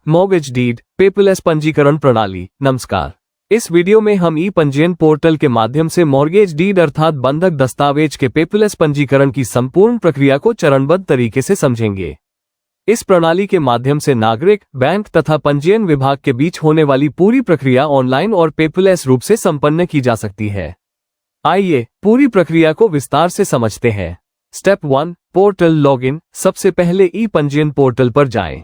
Mortgage deed paperless पंजीकरण प्रणाली। नमस्कार, इस वीडियो में हम ई पंजीयन पोर्टल के माध्यम से मॉर्गेज डीड अर्थात बंधक दस्तावेज के पेपरलेस पंजीकरण की संपूर्ण प्रक्रिया को चरणबद्ध तरीके से समझेंगे। इस प्रणाली के माध्यम से नागरिक, बैंक तथा पंजीयन विभाग के बीच होने वाली पूरी प्रक्रिया ऑनलाइन और पेपरलेस रूप से संपन्न की जा सकती है। आइए पूरी प्रक्रिया को विस्तार से समझते हैं। Step 1, portal login. सबसे पहले ई पंजीयन पोर्टल पर जाएं।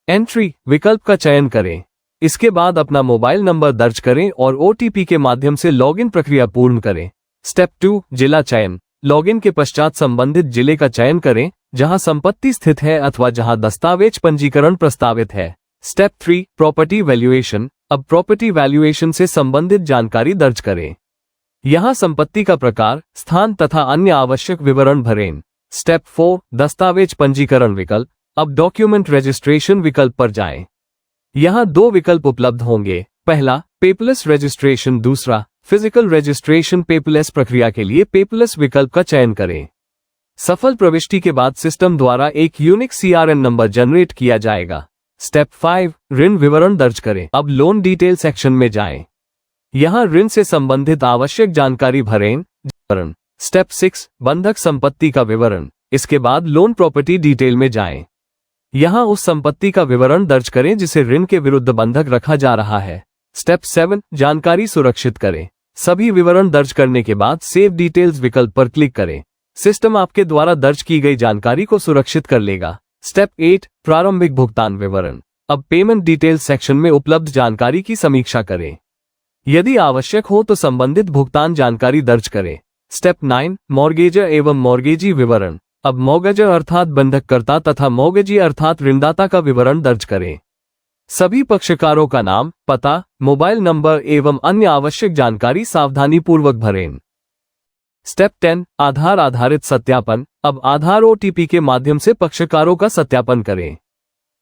एंट्री विकल्प का चयन करें। इसके बाद अपना मोबाइल नंबर दर्ज करें और ओटीपी के माध्यम से लॉगिन प्रक्रिया पूर्ण करें। स्टेप 2, जिला चयन। लॉगिन के पश्चात संबंधित जिले का चयन करें जहां संपत्ति स्थित है अथवा जहां दस्तावेज पंजीकरण प्रस्तावित है। Step 3, property valuation. अब प्रॉपर्टी वैल्यूएशन से संबंधित जानकारी दर्ज करें। यहां संपत्ति का प्रकार, स्थान तथा अन्य आवश्यक विवरण भरें। स्टेप 4, दस्तावेज पंजीकरण विकल्प। अब डॉक्यूमेंट रजिस्ट्रेशन विकल्प पर जाएं। यहां दो विकल्प उपलब्ध होंगे। पहला, पेपरलेस रजिस्ट्रेशन। दूसरा, फिजिकल रजिस्ट्रेशन। पेपरलेस प्रक्रिया के लिए पेपरलेस विकल्प का चयन करें। सफल प्रविष्टि के बाद सिस्टम द्वारा एक यूनिक CRN नंबर जनरेट किया जाएगा। स्टेप 5, ऋण विवरण दर्ज करें। अब लोन डिटेल सेक्शन में जाएं। यहां ऋण से संबंधित आवश्यक जानकारी भरें। स्टेप 6, बंधक संपत्ति का विवरण। इसके बाद लोन प्रॉपर्टी डिटेल में जाएं। यहां उस संपत्ति का विवरण दर्ज करें जिसे ऋण के विरुद्ध बंधक रखा जा रहा है। स्टेप 7, जानकारी सुरक्षित करें। सभी विवरण दर्ज करने के बाद सेव डिटेल्स विकल्प पर क्लिक करें। सिस्टम आपके द्वारा दर्ज की गई जानकारी को सुरक्षित कर लेगा। स्टेप 8, प्रारंभिक भुगतान विवरण। अब पेमेंट डिटेल्स सेक्शन में उपलब्ध जानकारी की समीक्षा करें। यदि आवश्यक हो तो संबंधित भुगतान जानकारी दर्ज करें। स्टेप 9, मॉर्गेजर एवं मॉर्गेजी विवरण। अब मॉर्गेजर अर्थात बंधककर्ता तथा मॉर्गेजी अर्थात ऋणदाता का विवरण दर्ज करें। सभी पक्षकारों का नाम, पता, मोबाइल नंबर एवं अन्य आवश्यक जानकारी सावधानीपूर्वक भरें। स्टेप 10, आधार आधारित सत्यापन। अब आधार OTP के माध्यम से पक्षकारों का सत्यापन करें।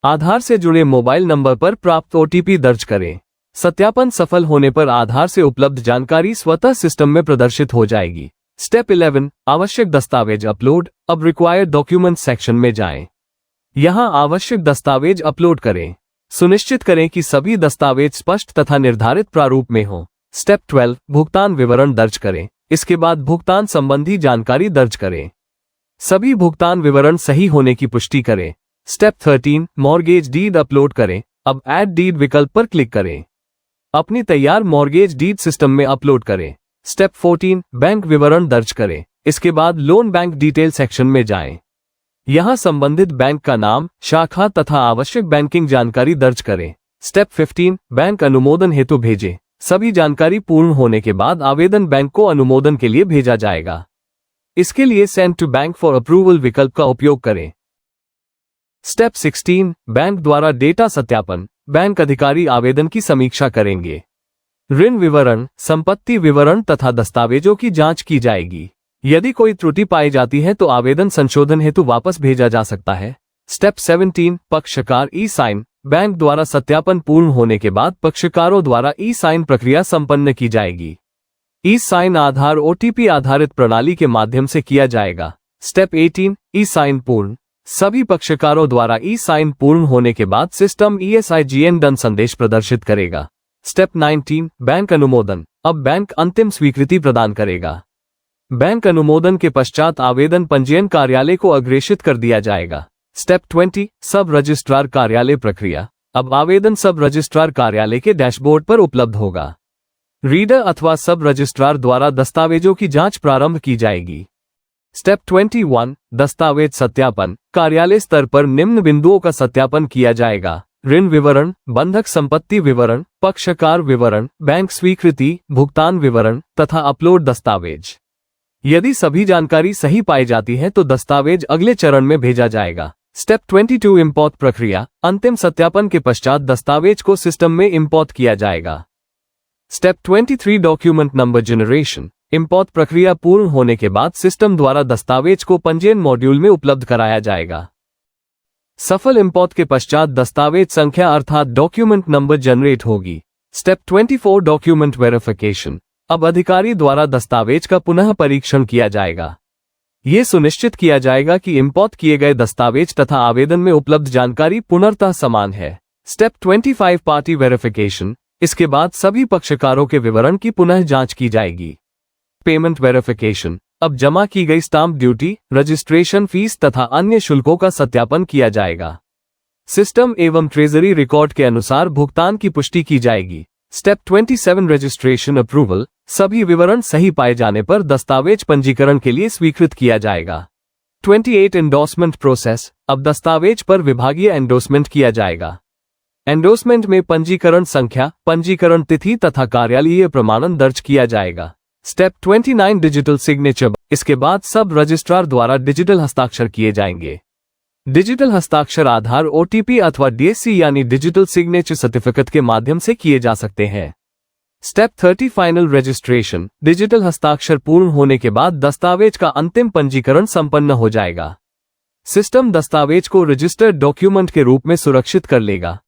आधार से जुड़े मोबाइल नंबर पर प्राप्त OTP दर्ज करें। सत्यापन सफल होने पर आधार से उपलब्ध जानकारी स्वतः सिस्टम में प्रदर्शित हो जाएगी। स्टेप 11, आवश्यक दस्तावेज अपलोड। अब रिक्वायर्ड डॉक्यूमेंट सेक्शन में जाएं। यहां आवश्यक दस्तावेज अपलोड करें। सुनिश्चित करें कि सभी दस्तावेज स्पष्ट तथा निर्धारित प्रारूप में हों। स्टेप 12, भुगतान विवरण दर्ज करें। इसके बाद भुगतान संबंधी जानकारी दर्ज करें। सभी भुगतान विवरण सही होने की पुष्टि करें। स्टेप 13, मॉर्गेज डीड अपलोड करें। अब ऐड डीड विकल्प पर क्लिक करें। अपनी तैयार मॉर्गेज डीड सिस्टम में अपलोड करें। स्टेप 14, बैंक विवरण दर्ज करें। इसके बाद लोन बैंक डिटेल सेक्शन में जाएं। यहां संबंधित बैंक का नाम, शाखा तथा आवश्यक बैंकिंग जानकारी दर्ज करें। स्टेप 15, बैंक अनुमोदन हेतु भेजें। सभी जानकारी पूर्ण होने के बाद आवेदन बैंक को अनुमोदन के लिए भेजा जाएगा। इसके लिए send to bank for approval विकल्प का उपयोग करें। स्टेप 16, बैंक द्वारा डेटा सत्यापन। बैंक अधिकारी आवेदन की समीक्षा करेंगे। ऋण विवरण, संपत्ति विवरण तथा दस्तावेजों की जांच की जाएगी। यदि कोई त्रुटि पाई जाती है तो आवेदन संशोधन हेतु वापस भेजा जा सकता है। स्टेप 17, पक्षकार ई साइन। बैंक द्वारा सत्यापन पूर्ण होने के बाद पक्षकारों द्वारा ई साइन प्रक्रिया संपन्न की जाएगी। ई साइन आधार OTP आधारित प्रणाली के माध्यम से किया जाएगा। स्टेप 18, ई साइन पूर्ण। सभी पक्षकारों द्वारा ई साइन पूर्ण होने के बाद सिस्टम ESIGN डन संदेश प्रदर्शित करेगा। स्टेप 19, बैंक अनुमोदन। अब बैंक अंतिम स्वीकृति प्रदान करेगा। बैंक अनुमोदन के पश्चात आवेदन पंजीयन कार्यालय को अग्रेषित कर दिया जाएगा। स्टेप 20, सब रजिस्ट्रार कार्यालय प्रक्रिया। अब आवेदन सब रजिस्ट्रार कार्यालय के डैशबोर्ड पर उपलब्ध होगा। रीडर अथवा सब रजिस्ट्रार द्वारा दस्तावेजों की जांच प्रारंभ की जाएगी। स्टेप 21, दस्तावेज सत्यापन। कार्यालय स्तर पर निम्न बिंदुओं का सत्यापन किया जाएगा: ऋण विवरण, बंधक संपत्ति विवरण, पक्षकार विवरण, बैंक स्वीकृति, भुगतान विवरण तथा अपलोड दस्तावेज। यदि सभी जानकारी सही पाई जाती है तो दस्तावेज अगले चरण में भेजा जाएगा। स्टेप 22, इंपोर्ट प्रक्रिया। अंतिम सत्यापन के पश्चात दस्तावेज को सिस्टम में इंपोर्ट किया जाएगा। Step 23, document number generation. Import प्रक्रिया पूर्ण होने के बाद सिस्टम द्वारा दस्तावेज को पंजीयन मॉड्यूल में उपलब्ध कराया जाएगा। सफल इंपोर्ट के पश्चात दस्तावेज संख्या अर्थात डॉक्यूमेंट नंबर जनरेट होगी। Step 24, document verification. अब अधिकारी द्वारा दस्तावेज का पुनः परीक्षण किया जाएगा। ये सुनिश्चित किया जाएगा कि इंपोर्ट किए गए दस्तावेज तथा आवेदन में उपलब्ध जानकारी पूर्णतः समान है। Step 25 party verification. इसके बाद सभी पक्षकारों के विवरण की पुनः जांच की जाएगी। Payment verification. अब जमा की गई स्टाम्प ड्यूटी, रजिस्ट्रेशन फीस तथा अन्य शुल्कों का सत्यापन किया जाएगा। सिस्टम एवं ट्रेजरी रिकॉर्ड के अनुसार भुगतान की पुष्टि की जाएगी। Step 27 registration approval. सभी विवरण सही पाए जाने पर दस्तावेज पंजीकरण के लिए स्वीकृत किया जाएगा। 28 एंडोर्समेंट प्रोसेस। अब दस्तावेज पर विभागीय एंडोर्समेंट किया जाएगा। एंडोर्समेंट में पंजीकरण संख्या, पंजीकरण तिथि तथा कार्यालयीय प्रमाणन दर्ज किया जाएगा। Step 29 digital signature. इसके बाद सब रजिस्ट्रार द्वारा डिजिटल हस्ताक्षर किए जाएंगे। डिजिटल हस्ताक्षर आधार, OTP अथवा DSC यानी डिजिटल सिग्नेचर सर्टिफिकेट के माध्यम से किए जा सकते हैं। Step 30 final registration. डिजिटल हस्ताक्षर पूर्ण होने के बाद दस्तावेज का अंतिम पंजीकरण संपन्न हो जाएगा। सिस्टम दस्तावेज को रजिस्टर्ड डॉक्यूमेंट के रूप में सुरक्षित कर लेगा।